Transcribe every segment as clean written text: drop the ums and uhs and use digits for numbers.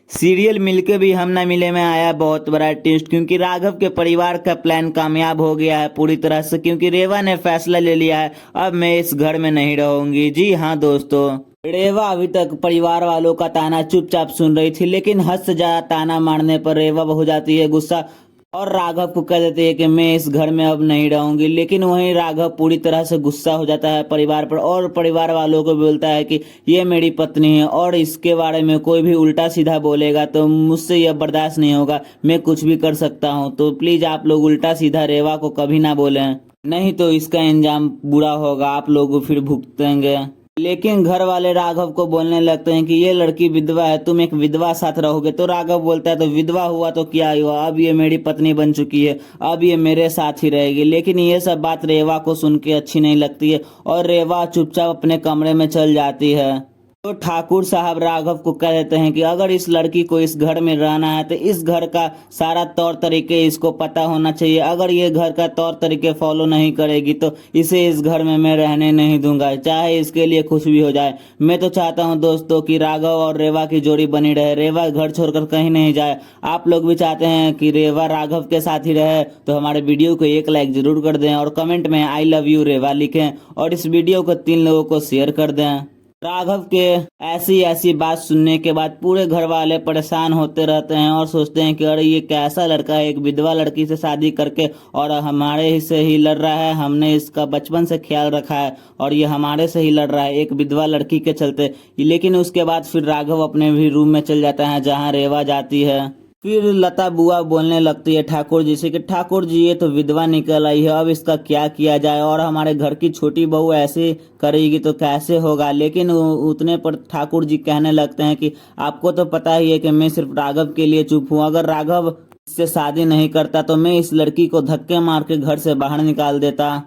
Serial मिलके भी हम ना मिले में आया बहुत बड़ा ट्विस्ट, क्योंकि राघव के परिवार का प्लान कामयाब हो गया है पूरी तरह से, क्योंकि रेवा ने फैसला ले लिया है अब मैं इस घर में नहीं रहूंगी। जी हाँ दोस्तों, रेवा अभी तक परिवार वालों का ताना चुपचाप सुन रही थी, लेकिन हद से ज्यादा ताना मारने पर रेवा हो जाती है गुस्सा और राघव को कह देती है कि मैं इस घर में अब नहीं रहूंगी। लेकिन वहीं राघव पूरी तरह से गुस्सा हो जाता है परिवार पर और परिवार वालों को बोलता है कि ये मेरी पत्नी है और इसके बारे में कोई भी उल्टा सीधा बोलेगा तो मुझसे यह बर्दाश्त नहीं होगा, मैं कुछ भी कर सकता हूँ, तो प्लीज आप लोग उल्टा सीधा रेवा को कभी ना बोलें, नहीं तो इसका इंजाम बुरा होगा, आप लोग फिर भुगतेंगे। लेकिन घर वाले राघव को बोलने लगते हैं कि ये लड़की विधवा है, तुम एक विधवा साथ रहोगे। तो राघव बोलता है तो विधवा हुआ तो क्या हुआ, अब ये मेरी पत्नी बन चुकी है, अब ये मेरे साथ ही रहेगी। लेकिन ये सब बात रेवा को सुन के अच्छी नहीं लगती है और रेवा चुपचाप अपने कमरे में चल जाती है। तो ठाकुर साहब राघव को कह देते हैं कि अगर इस लड़की को इस घर में रहना है तो इस घर का सारा तौर तरीके इसको पता होना चाहिए, अगर ये घर का तौर तरीके फॉलो नहीं करेगी तो इसे इस घर में मैं रहने नहीं दूंगा, चाहे इसके लिए कुछ भी हो जाए। मैं तो चाहता हूं दोस्तों कि राघव और रेवा की जोड़ी बनी रहे, रेवा घर छोड़कर कहीं नहीं जाए। आप लोग भी चाहते हैं कि रेवा राघव के साथ ही रहे तो हमारे वीडियो को एक लाइक जरूर कर दें और कमेंट में आई लव यू रेवा लिखें और इस वीडियो को 3 लोगों को शेयर कर दें। राघव के ऐसी ऐसी बात सुनने के बाद पूरे घर वाले परेशान होते रहते हैं और सोचते हैं कि अरे ये कैसा लड़का है, एक विधवा लड़की से शादी करके और हमारे ही से ही लड़ रहा है, हमने इसका बचपन से ख्याल रखा है और ये हमारे से ही लड़ रहा है एक विधवा लड़की के चलते। लेकिन उसके बाद फिर राघव अपने भी रूम में चल जाता है जहाँ रेवा जाती है। फिर लता बुआ बोलने लगती है ठाकुर जी से कि ठाकुर जी ये तो विधवा निकल आई है, अब इसका क्या किया जाए और हमारे घर की छोटी बहू ऐसे करेगी तो कैसे होगा। लेकिन उतने पर ठाकुर जी कहने लगते हैं कि आपको तो पता ही है कि मैं सिर्फ राघव के लिए चुप हूँ, अगर राघव इससे शादी नहीं करता तो मैं इस लड़की को धक्के मार के घर से बाहर निकाल देता।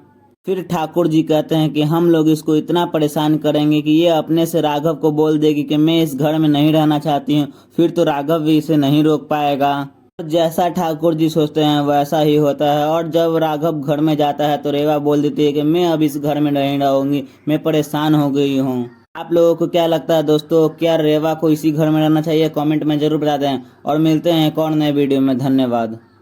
फिर ठाकुर जी कहते हैं कि हम लोग इसको इतना परेशान करेंगे कि ये अपने से राघव को बोल देगी कि मैं इस घर में नहीं रहना चाहती हूँ, फिर तो राघव भी इसे नहीं रोक पाएगा। जैसा ठाकुर जी सोचते हैं वैसा ही होता है और जब राघव घर में जाता है तो रेवा बोल देती है कि मैं अब इस घर में नहीं रहूंगी, मैं परेशान हो गई हूँ। आप लोगों को क्या लगता है दोस्तों, क्या रेवा को इसी घर में रहना चाहिए? कमेंट में जरूर बता दें और मिलते हैं एक और नए वीडियो में। धन्यवाद।